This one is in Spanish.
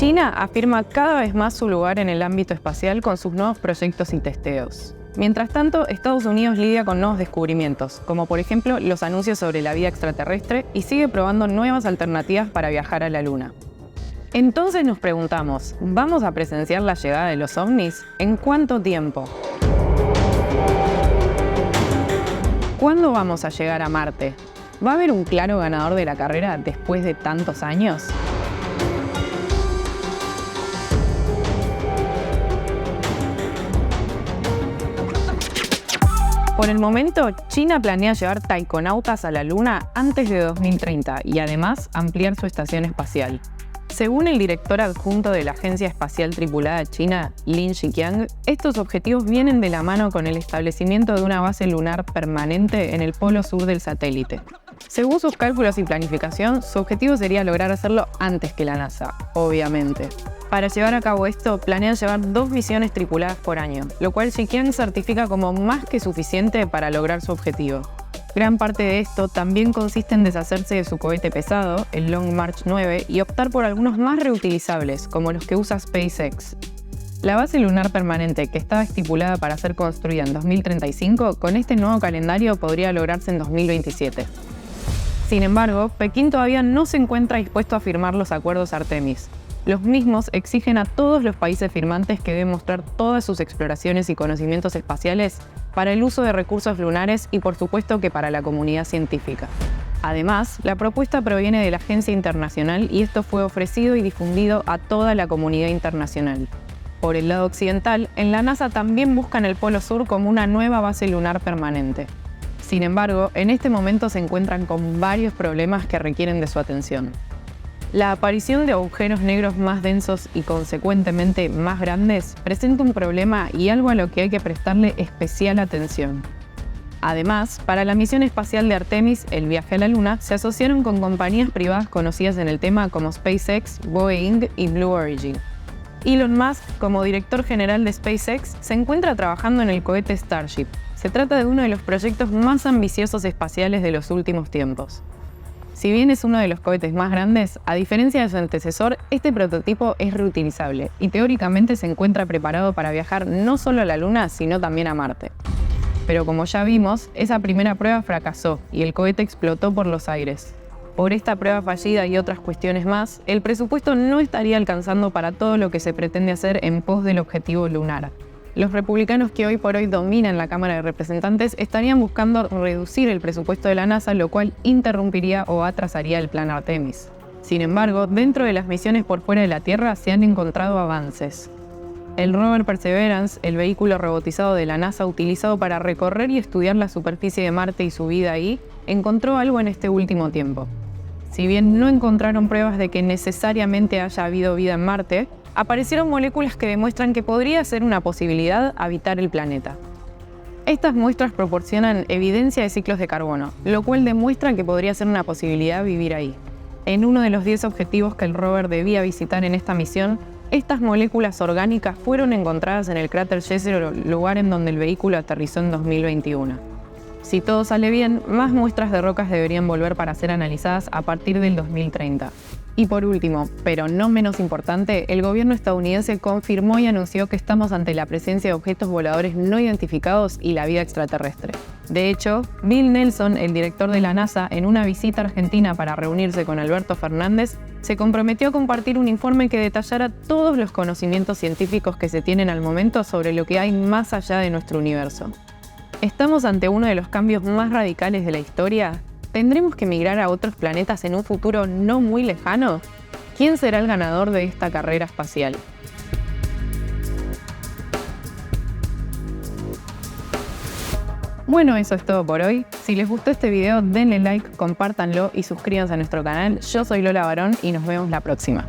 China afirma cada vez más su lugar en el ámbito espacial con sus nuevos proyectos y testeos. Mientras tanto, Estados Unidos lidia con nuevos descubrimientos, como por ejemplo los anuncios sobre la vida extraterrestre, y sigue probando nuevas alternativas para viajar a la Luna. Entonces nos preguntamos, ¿vamos a presenciar la llegada de los ovnis? ¿En cuánto tiempo? ¿Cuándo vamos a llegar a Marte? ¿Va a haber un claro ganador de la carrera después de tantos años? Por el momento, China planea llevar taikonautas a la Luna antes de 2030 y además ampliar su estación espacial. Según el director adjunto de la Agencia Espacial Tripulada China, Lin Xiqiang, estos objetivos vienen de la mano con el establecimiento de una base lunar permanente en el polo sur del satélite. Según sus cálculos y planificación, su objetivo sería lograr hacerlo antes que la NASA, obviamente. Para llevar a cabo esto, planean llevar 2 misiones tripuladas por año, lo cual Xiqiang certifica como más que suficiente para lograr su objetivo. Gran parte de esto también consiste en deshacerse de su cohete pesado, el Long March 9, y optar por algunos más reutilizables, como los que usa SpaceX. La base lunar permanente, que estaba estipulada para ser construida en 2035, con este nuevo calendario podría lograrse en 2027. Sin embargo, Pekín todavía no se encuentra dispuesto a firmar los acuerdos Artemis. Los mismos exigen a todos los países firmantes que deben mostrar todas sus exploraciones y conocimientos espaciales para el uso de recursos lunares y por supuesto que para la comunidad científica. Además, la propuesta proviene de la agencia internacional y esto fue ofrecido y difundido a toda la comunidad internacional. Por el lado occidental, en la NASA también buscan el Polo Sur como una nueva base lunar permanente. Sin embargo, en este momento se encuentran con varios problemas que requieren de su atención. La aparición de agujeros negros más densos y consecuentemente más grandes presenta un problema y algo a lo que hay que prestarle especial atención. Además, para la misión espacial de Artemis, el viaje a la Luna, se asociaron con compañías privadas conocidas en el tema como SpaceX, Boeing y Blue Origin. Elon Musk, como director general de SpaceX, se encuentra trabajando en el cohete Starship. Se trata de uno de los proyectos más ambiciosos espaciales de los últimos tiempos. Si bien es uno de los cohetes más grandes, a diferencia de su antecesor, este prototipo es reutilizable y teóricamente se encuentra preparado para viajar no solo a la Luna, sino también a Marte. Pero como ya vimos, esa primera prueba fracasó y el cohete explotó por los aires. Por esta prueba fallida y otras cuestiones más, el presupuesto no estaría alcanzando para todo lo que se pretende hacer en pos del objetivo lunar. Los republicanos que hoy por hoy dominan la Cámara de Representantes estarían buscando reducir el presupuesto de la NASA, lo cual interrumpiría o atrasaría el plan Artemis. Sin embargo, dentro de las misiones por fuera de la Tierra se han encontrado avances. El rover Perseverance, el vehículo robotizado de la NASA utilizado para recorrer y estudiar la superficie de Marte y su vida ahí, encontró algo en este último tiempo. Si bien no encontraron pruebas de que necesariamente haya habido vida en Marte, aparecieron moléculas que demuestran que podría ser una posibilidad habitar el planeta. Estas muestras proporcionan evidencia de ciclos de carbono, lo cual demuestra que podría ser una posibilidad vivir ahí. En uno de los 10 objetivos que el rover debía visitar en esta misión, estas moléculas orgánicas fueron encontradas en el cráter Jezero, lugar en donde el vehículo aterrizó en 2021. Si todo sale bien, más muestras de rocas deberían volver para ser analizadas a partir del 2030. Y por último, pero no menos importante, el gobierno estadounidense confirmó y anunció que estamos ante la presencia de objetos voladores no identificados y la vida extraterrestre. De hecho, Bill Nelson, el director de la NASA, en una visita a Argentina para reunirse con Alberto Fernández, se comprometió a compartir un informe que detallara todos los conocimientos científicos que se tienen al momento sobre lo que hay más allá de nuestro universo. ¿Estamos ante uno de los cambios más radicales de la historia? ¿Tendremos que migrar a otros planetas en un futuro no muy lejano? ¿Quién será el ganador de esta carrera espacial? Bueno, eso es todo por hoy. Si les gustó este video, denle like, compártanlo y suscríbanse a nuestro canal. Yo soy Lola Barón y nos vemos la próxima.